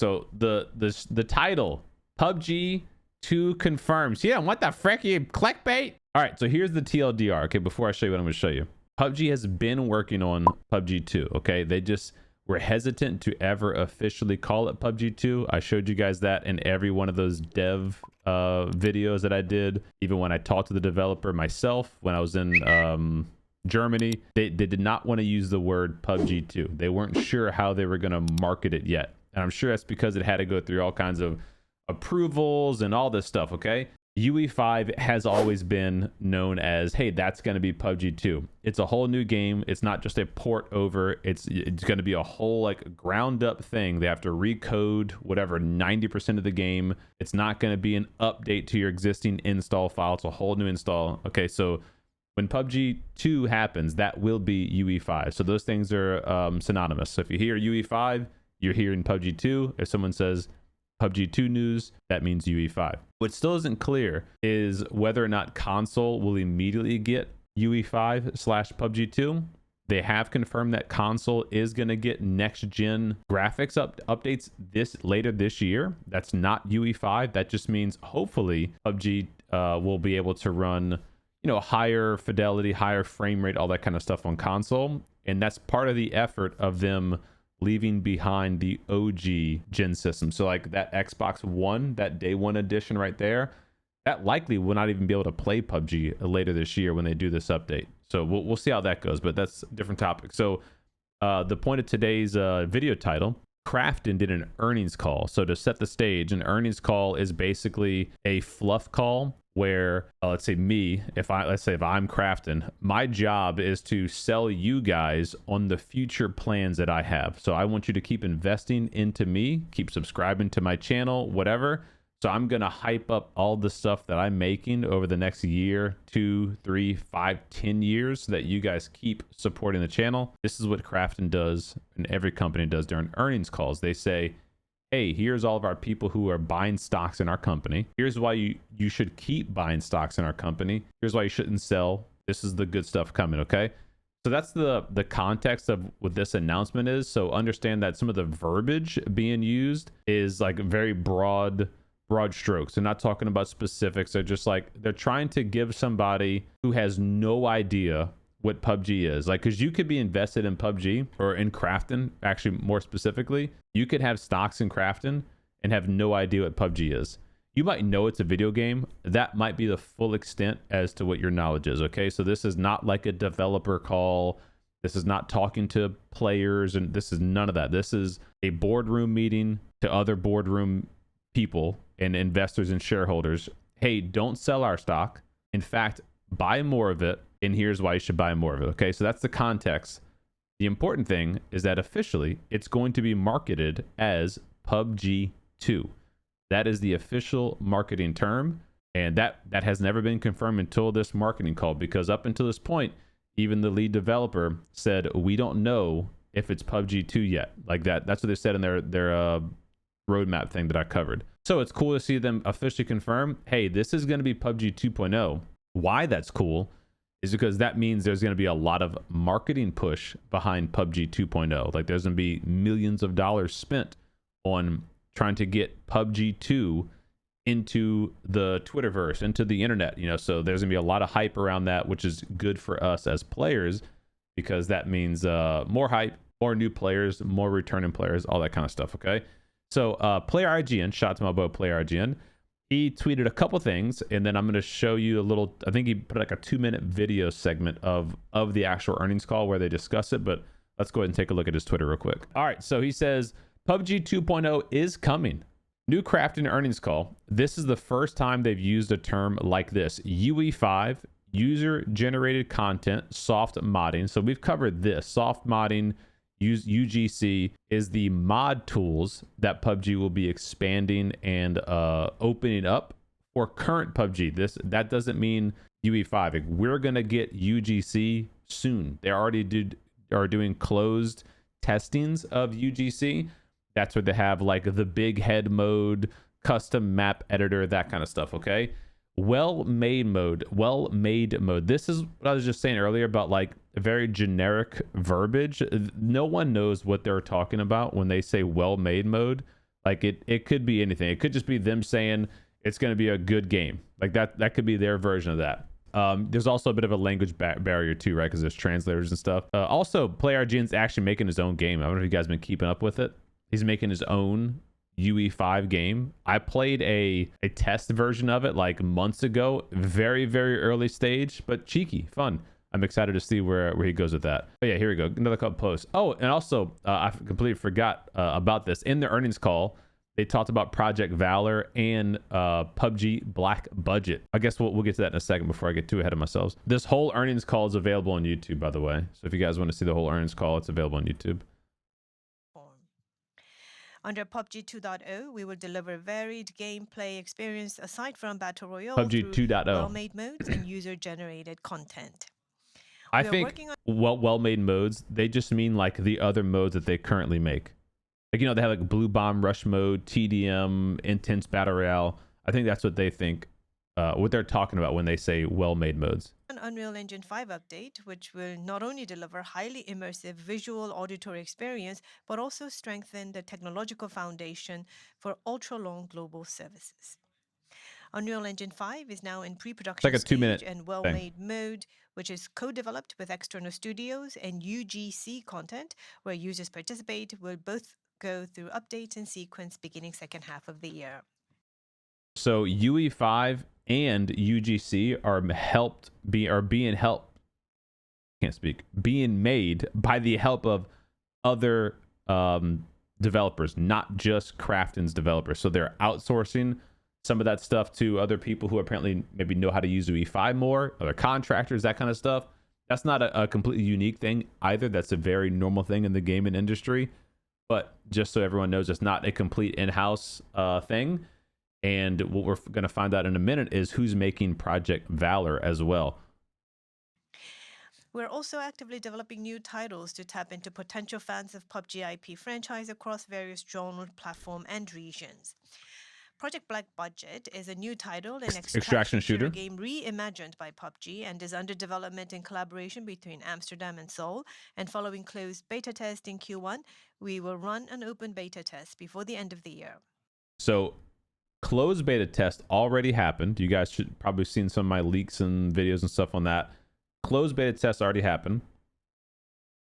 So the title, PUBG 2 confirms. Yeah, what the frick, you clickbait? All right, so here's the TLDR. Okay, before I show you what I'm going to show you. PUBG has been working on PUBG 2. Okay, they just were hesitant to ever officially call it PUBG 2. I showed you guys that in every one of those dev videos that I did. Even when I talked to the developer myself when I was in Germany, they did not want to use the word PUBG 2. They weren't sure how they were going to market it yet. And I'm sure that's because it had to go through all kinds of approvals and all this stuff. Okay, UE5 has always been known as, hey, that's going to be PUBG 2. It's a whole new game. It's not just a port over. It's going to be a whole like ground up thing. They have to recode whatever 90% of the game. It's not going to be an update to your existing install file. It's a whole new install. Okay, so when PUBG 2 happens, that will be UE5. So those things are synonymous. So if you hear UE5, you're hearing PUBG 2. If someone says PUBG 2 news, that means UE5. What still isn't clear is whether or not console will immediately get UE5/PUBG 2. They have confirmed that console is going to get next gen graphics updates later this year. That's not UE5. That just means hopefully PUBG will be able to run, you know, higher fidelity, higher frame rate, all that kind of stuff on console. And that's part of the effort of them leaving behind the OG gen system. So like that Xbox One, that day one edition right there, that likely will not even be able to play PUBG later this year when they do this update. So we'll see how that goes, but that's a different topic. So the point of today's video title, Krafton did an earnings call. So to set the stage, an earnings call is basically a fluff call where let's say if I'm Krafton, my job is to sell you guys on the future plans that I have. So I want you to keep investing into me, keep subscribing to my channel, whatever. So I'm going to hype up all the stuff that I'm making over the next year, 2, 3, 5, 10 years so that you guys keep supporting the channel. This is what Krafton does and every company does during earnings calls. They say, hey, here's all of our people who are buying stocks in our company. Here's why you should keep buying stocks in our company. Here's why you shouldn't sell. This is the good stuff coming, okay? So that's the context of what this announcement is. So understand that some of the verbiage being used is like very broad strokes. They're not talking about specifics. They're just like, they're trying to give somebody who has no idea what PUBG is, like, because you could be invested in PUBG or in Krafton, actually more specifically. You could have stocks in Krafton and have no idea what PUBG is. You might know it's a video game. That might be the full extent as to what your knowledge is. Okay, so this is not like a developer call. This is not talking to players, and this is none of that. This is a boardroom meeting to other boardroom people and investors and shareholders. Hey, don't sell our stock. In fact, buy more of it. And here's why you should buy more of it. Okay, so that's the context. The important thing is that officially it's going to be marketed as PUBG 2. That is the official marketing term. And that has never been confirmed until this marketing call, because up until this point, even the lead developer said, we don't know if it's PUBG 2 yet. Like that. That's what they said in their roadmap thing that I covered. So it's cool to see them officially confirm, hey, this is going to be PUBG 2.0. Why that's cool is because that means there's going to be a lot of marketing push behind PUBG 2.0. Like there's going to be millions of dollars spent on trying to get PUBG 2 into the Twitterverse, into the internet, you know. So there's going to be a lot of hype around that, which is good for us as players, because that means more hype, more new players, more returning players, all that kind of stuff. Okay. So PlayerIGN, shout out to my boy PlayerIGN. He tweeted a couple things, and then I'm going to show you a little, I think he put like a 2-minute video segment of the actual earnings call where they discuss it, but let's go ahead and take a look at his Twitter real quick. All right, so he says, PUBG 2.0 is coming. New Krafton earnings call. This is the first time they've used a term like this. UE5, user-generated content, soft modding. So we've covered this. Soft modding, UGC is the mod tools that PUBG will be expanding and opening up for current PUBG. That doesn't mean UE5. Like, we're gonna get UGC soon. They already are doing closed testings of UGC. That's where they have like the big head mode, custom map editor, that kind of stuff. Okay. Well-made mode. This is what I was just saying earlier about like a very generic verbiage. No one knows what they're talking about when they say well-made mode. Like it could be anything. It could just be them saying it's going to be a good game. Like that could be their version of that. There's also a bit of a language barrier too, right? Because there's translators and stuff. Also, PlayerIGNs actually making his own game. I don't know if you guys have been keeping up with it. He's making his own UE5 game. I played a test version of it like months ago. Very, very early stage, but cheeky, fun. I'm excited to see where he goes with that. Oh yeah, here we go. Another couple posts. Oh, and also, I completely forgot about this. In the earnings call, they talked about Project Valor and PUBG Black Budget. I guess we'll get to that in a second before I get too ahead of myself. This whole earnings call is available on YouTube, by the way. So if you guys want to see the whole earnings call, it's available on YouTube. Under PUBG 2.0, we will deliver varied gameplay experience aside from Battle Royale PUBG 2.0. well-made modes and user-generated content. I think well-made modes, they just mean like the other modes that they currently make. Like, you know, they have like Blue Bomb Rush mode, TDM, Intense Battle Royale. I think that's what they think, what they're talking about when they say well-made modes. An Unreal Engine 5 update, which will not only deliver highly immersive visual auditory experience, but also strengthen the technological foundation for ultra-long global services. Unreal Engine 5 is now in pre-production stage and well-made mode, which is co-developed with external studios, and UGC content, where users participate, will both go through updates in sequence beginning second half of the year. So UE5 and UGC are being made by the help of other developers, not just Kraftons developers. So they're outsourcing some of that stuff to other people who apparently maybe know how to use UE5 more, other contractors, that kind of stuff. That's not a completely unique thing either. That's a very normal thing in the gaming industry. But just so everyone knows, it's not a complete in-house thing. And what we're going to find out in a minute is who's making Project Valor as well. We're also actively developing new titles to tap into potential fans of PUBG IP franchise across various genre, platform, and regions. Project Black Budget is a new title and extraction shooter game reimagined by PUBG and is under development in collaboration between Amsterdam and Seoul. And following closed beta test in Q1, we will run an open beta test before the end of the year. So closed beta test already happened. You guys should probably seen some of my leaks and videos and stuff on that. Closed beta test already happened.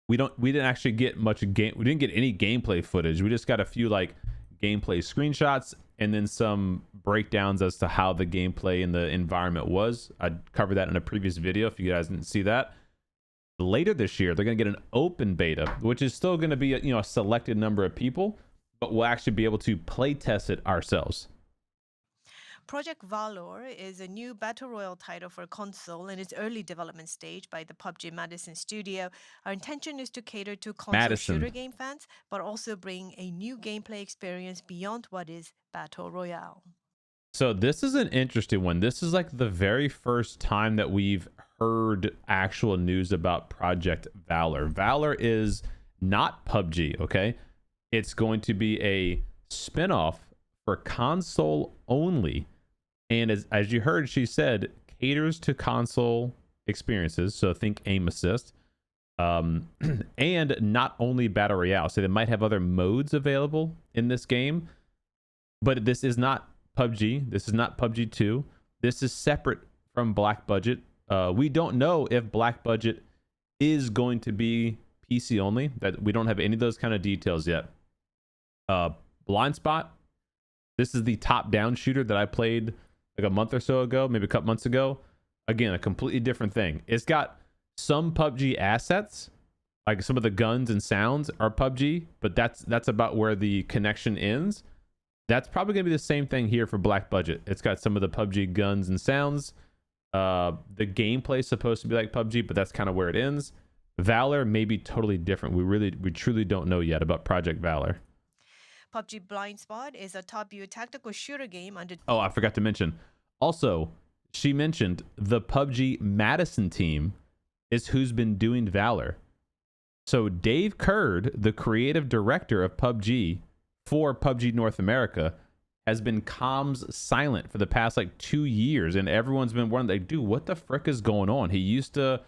We didn't actually get much we didn't get any gameplay footage. We just got a few like gameplay screenshots and then some breakdowns as to how the gameplay and the environment was. I covered that in a previous video if you guys didn't see that. Later this year, they're going to get an open beta, which is still going to be a selected number of people, but we'll actually be able to play test it ourselves. Project Valor is a new battle royale title for console in its early development stage by the PUBG Madison studio. Our intention is to cater to console shooter game fans, but also bring a new gameplay experience beyond what is battle royale. So this is an interesting one. This is like the very first time that we've heard actual news about Project Valor. Valor is not PUBG, okay? It's going to be a spinoff for console only. And as you heard, she said, caters to console experiences. So think aim assist. And not only battle royale. So they might have other modes available in this game. But this is not PUBG. This is not PUBG 2. This is separate from Black Budget. We don't know if Black Budget is going to be PC only. That we don't have any of those kind of details yet. Blindspot. This is the top-down shooter that I played like a month or so ago, maybe a couple months ago. Again, a completely different thing. It's got some PUBG assets, like some of the guns and sounds are PUBG, but that's about where the connection ends. That's probably gonna be the same thing here for Black Budget. It's got some of the PUBG guns and sounds. The gameplay is supposed to be like PUBG, but that's kind of where it ends. Valor may be totally different. We truly don't know yet about Project Valor. PUBG Blindspot is a top-view tactical shooter game under... Oh, I forgot to mention. Also, she mentioned the PUBG Madison team is who's been doing Valor. So Dave Curd, the creative director of PUBG for PUBG North America, has been comms silent for the past like 2 years. And everyone's been wondering, like, dude, what the frick is going on? He used to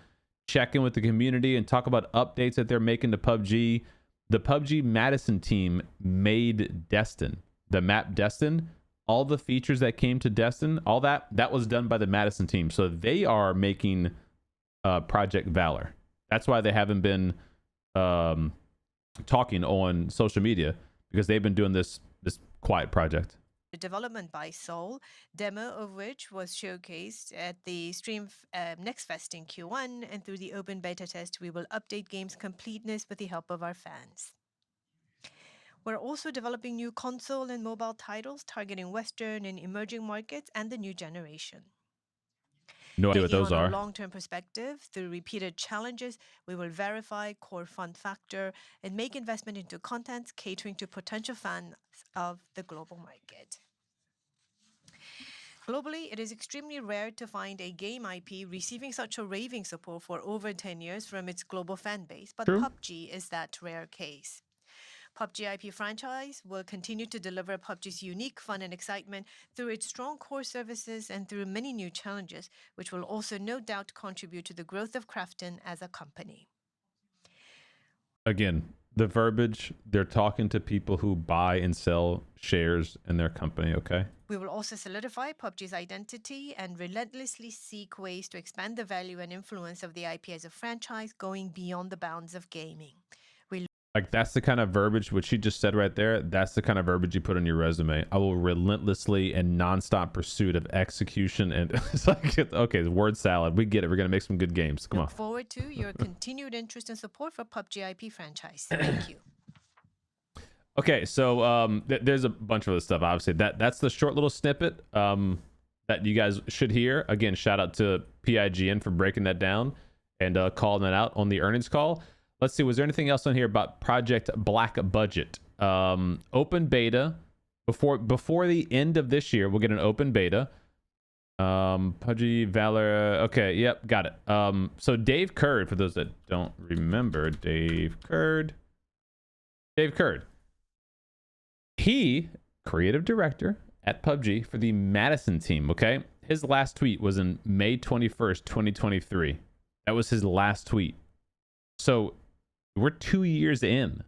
check in with the community and talk about updates that they're making to PUBG. The PUBG Madison team made Destin. the map Destin, all the features that came to Destin, all that was done by the Madison team. So they are making Project Valor. That's why they haven't been talking on social media, because they've been doing this quiet project. Development by Soul, demo of which was showcased at the Stream Next Fest in Q1, and through the open beta test, we will update game's completeness with the help of our fans. We're also developing new console and mobile titles targeting Western and emerging markets and the new generation. No idea what those on are. A long-term perspective, through repeated challenges, we will verify core fun factor and make investment into content catering to potential fans of the global market. Globally, it is extremely rare to find a game IP receiving such a raving support for over 10 years from its global fan base, but True. PUBG is that rare case. PUBG IP franchise will continue to deliver PUBG's unique fun and excitement through its strong core services and through many new challenges, which will also no doubt contribute to the growth of Krafton as a company. Again, the verbiage, they're talking to people who buy and sell shares in their company, okay? We will also solidify PUBG's identity and relentlessly seek ways to expand the value and influence of the IP as a franchise, going beyond the bounds of gaming. Like, that's the kind of verbiage, what she just said right there, that's the kind of verbiage you put on your resume. I will relentlessly and nonstop pursuit of execution. And it's like, okay, word salad. We get it. We're going to make some good games. Come on. Look forward to your continued interest and support for PUBG IP franchise. Thank you. Okay, so there's a bunch of other stuff. Obviously, that's the short little snippet that you guys should hear. Again, shout out to PIGN for breaking that down and calling that out on the earnings call. Let's see, was there anything else on here about Project Black Budget? Open beta before the end of this year. We'll get an open beta. PUBG Valor. Okay, yep, got it. So Dave Curd, for those that don't remember, Dave Curd. He, creative director at PUBG for the Madison team, okay? His last tweet was in May 21st, 2023. That was his last tweet. So we're 2 years in.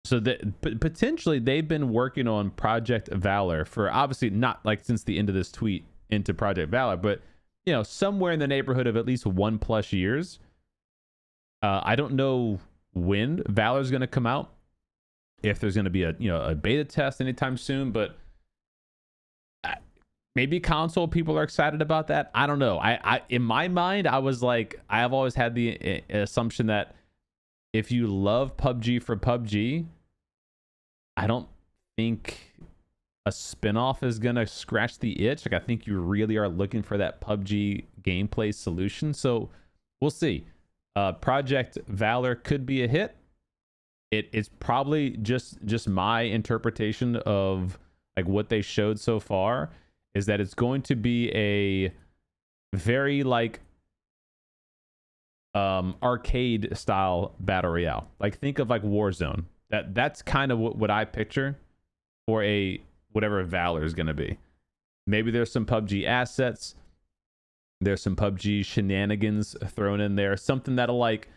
So that potentially they've been working on Project Valor for, obviously not like since the end of this tweet into Project Valor, but you know, somewhere in the neighborhood of at least 1+ years. I don't know when Valor is going to come out, if there's going to be a beta test anytime soon, but maybe console people are excited about that. I don't know. I in my mind, I was like, I have always had the assumption that if you love PUBG for PUBG, I don't think a spinoff is going to scratch the itch. Like, I think you really are looking for that PUBG gameplay solution. So we'll see. Project Valor could be a hit. It's probably just my interpretation of like what they showed so far is that it's going to be a very like arcade style battle royale. Like, think of like Warzone. That's kind of what I picture for a whatever Valor is going to be. Maybe there's some PUBG assets. There's some PUBG shenanigans thrown in there. Something that'll like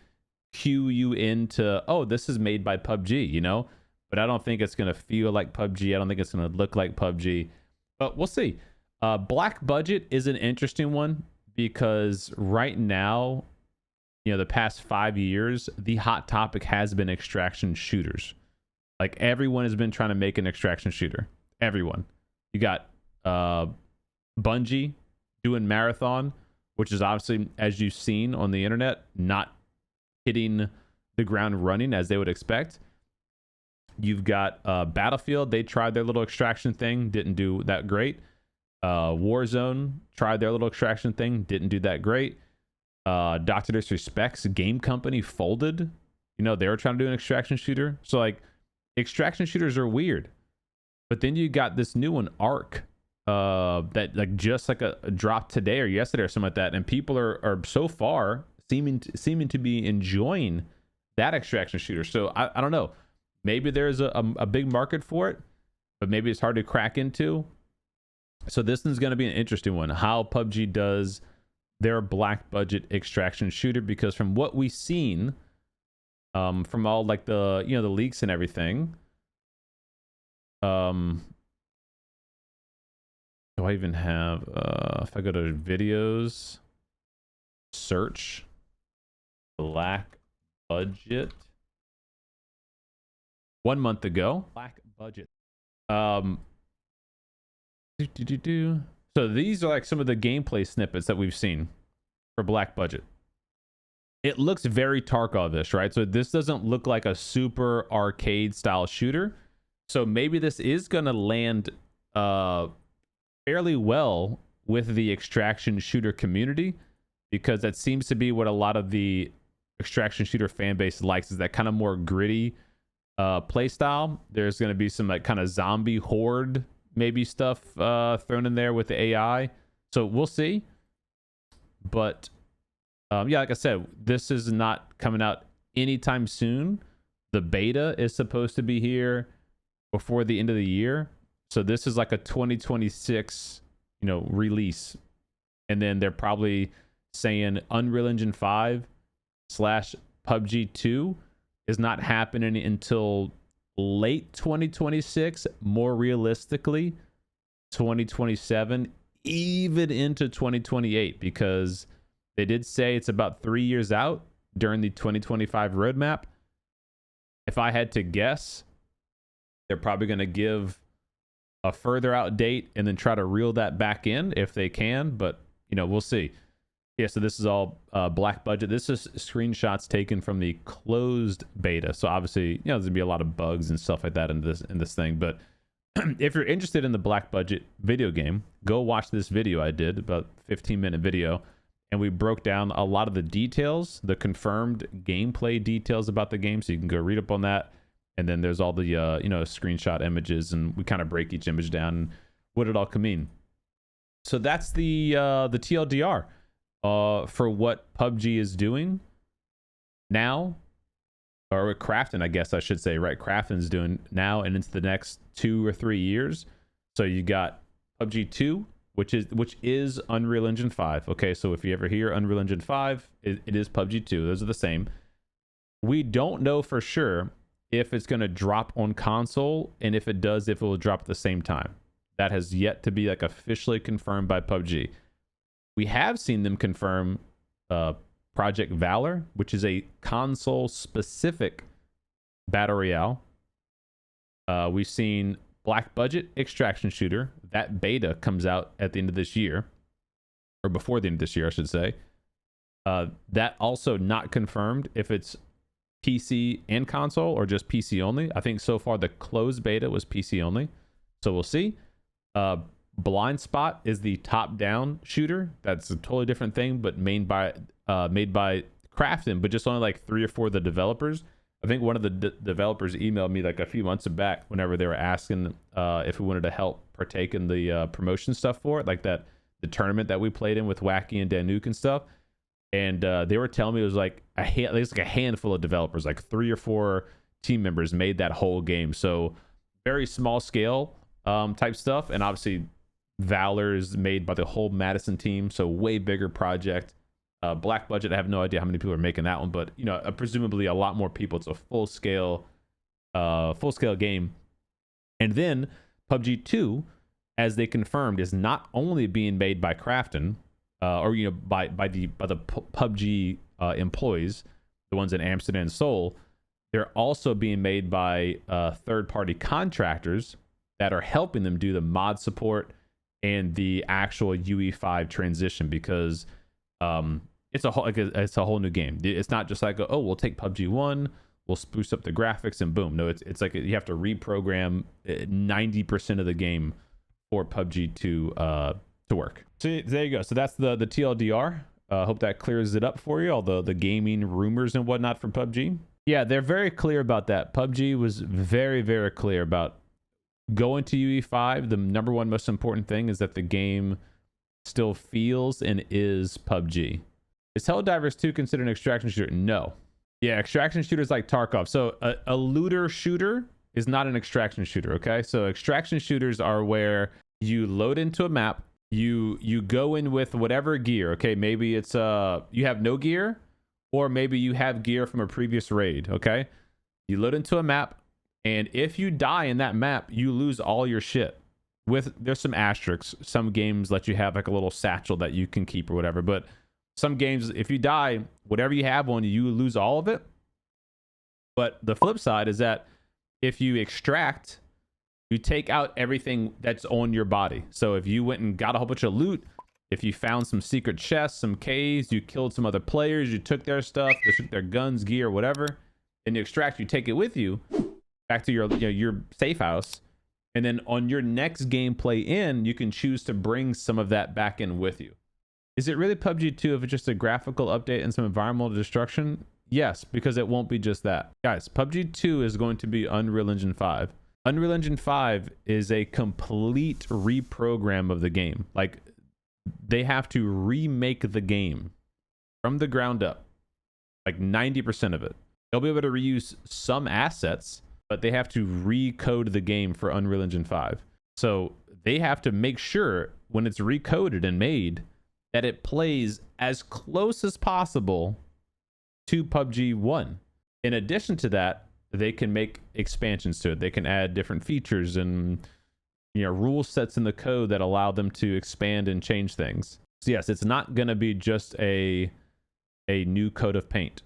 cue you into, oh, this is made by PUBG, you know? But I don't think it's going to feel like PUBG. I don't think it's going to look like PUBG. But we'll see. Black Budget is an interesting one because right now, you know, the past 5 years, the hot topic has been extraction shooters. Like, everyone has been trying to make an extraction shooter. Everyone. You got Bungie doing Marathon, which is obviously, as you've seen on the internet, not hitting the ground running as they would expect. You've got Battlefield. They tried their little extraction thing, didn't do that great. Warzone tried their little extraction thing, didn't do that great. Dr. Disrespect's game company folded. You know, they were trying to do an extraction shooter. So like, extraction shooters are weird. But then you got this new one, Arc, that like just like a drop today or yesterday or something like that, and people are so far seeming to be enjoying that extraction shooter. So I don't know. Maybe there's a big market for it, but maybe it's hard to crack into. So this one's going to be an interesting one. How PUBG does their black budget extraction shooter, because from what we've seen, from all like the the leaks and everything, Do I even have if I go to videos, search black budget 1 month ago, black budget. So these are like some of the gameplay snippets that we've seen for black budget. It looks very Tarkov-ish, right? So this doesn't look like a super arcade style shooter. So maybe this is gonna land fairly well with the extraction shooter community, because that seems to be what a lot of the extraction shooter fan base likes, is that kind of more gritty play style. There's going to be some like kind of zombie horde maybe stuff thrown in there with the AI, so we'll see. But yeah, like I said, this is not coming out anytime soon. The beta is supposed to be here before the end of the year, so this is like a 2026 release. And then they're probably saying Unreal Engine 5 / PUBG 2 is not happening until late 2026, more realistically 2027, even into 2028, because they did say it's about 3 years out during the 2025 roadmap. If I had to guess, they're probably going to give a further out date and then try to reel that back in if they can, but we'll see. Yeah, so this is all black budget. This is screenshots taken from the closed beta. So obviously, there's gonna be a lot of bugs and stuff like that in this thing. But if you're interested in the black budget video game, go watch this video I did, about 15-minute video, and we broke down a lot of the details, the confirmed gameplay details about the game. So you can go read up on that. And then there's all the screenshot images, and we kind of break each image down and what it all can mean. So that's the TLDR for what PUBG is doing now, or what Krafton, I guess I should say, right? Krafton's doing now and into the next 2 or 3 years. So you got PUBG 2, which is Unreal Engine 5. Okay, so if you ever hear Unreal Engine 5, it is PUBG 2. Those are the same. We don't know for sure if it's going to drop on console, and if it does, if it will drop at the same time. That has yet to be like officially confirmed by PUBG. We have seen them confirm Project Valor, which is a console specific battle royale. We've seen black budget extraction shooter. That beta comes out at the end of this year, or before the end of this year, I should say. That also not confirmed if it's PC and console or just PC only. I think so far the closed beta was PC only, so we'll see. Blindspot is the top-down shooter. That's a totally different thing, but made by Krafton, but just only like 3 or 4 of the developers. I think one of the developers emailed me like a few months back whenever they were asking if we wanted to help partake in the promotion stuff for it, like the tournament that we played in with Wacky and Danuk and stuff. And they were telling me it was like a handful of developers, like 3 or 4 team members made that whole game. So very small scale type stuff. And obviously Valor is made by the whole Madison team, so way bigger project. Black budget, I have no idea how many people are making that one, but presumably a lot more people. It's a full scale game. And then PUBG 2, as they confirmed, is not only being made by Krafton, or by the PUBG employees, the ones in Amsterdam and Seoul. They're also being made by third-party contractors that are helping them do the mod support and the actual UE5 transition, because it's a whole new game. It's not just like, oh, we'll take PUBG 1, we'll spruce up the graphics, and boom. No, it's like you have to reprogram 90% of the game for PUBG to work. So there you go. So that's the TLDR. Hope that clears it up for you, all the gaming rumors and whatnot for PUBG. Yeah, they're very clear about that. PUBG was very, very clear about going to UE5. The number one most important thing is that the game still feels and is PUBG. Is Helldivers 2 considered an extraction shooter? No. Yeah, extraction shooters like Tarkov. So a looter shooter is not an extraction shooter, okay? So extraction shooters are where you load into a map, you go in with whatever gear, okay? Maybe it's you have no gear, or maybe you have gear from a previous raid, okay? You load into a map And if you die in that map, you lose all your shit. There's some asterisks. Some games let you have like a little satchel that you can keep or whatever. But some games, if you die, whatever you have on you, lose all of it. But the flip side is that if you extract, you take out everything that's on your body. So if you went and got a whole bunch of loot, if you found some secret chests, some caves, you killed some other players, you took their stuff, they took their guns, gear, whatever, and you extract, you take it with you back to your safe house. And then on your next gameplay in, you can choose to bring some of that back in with you. Is it really PUBG 2 if it's just a graphical update and some environmental destruction? Yes, because it won't be just that. Guys, PUBG 2 is going to be Unreal Engine 5. Unreal Engine 5 is a complete reprogram of the game. Like, they have to remake the game from the ground up, like 90% of it. They'll be able to reuse some assets, but they have to recode the game for Unreal Engine 5. So they have to make sure when it's recoded and made that it plays as close as possible to PUBG 1. In addition to that, they can make expansions to it. They can add different features and rule sets in the code that allow them to expand and change things. So yes, it's not going to be just a new coat of paint.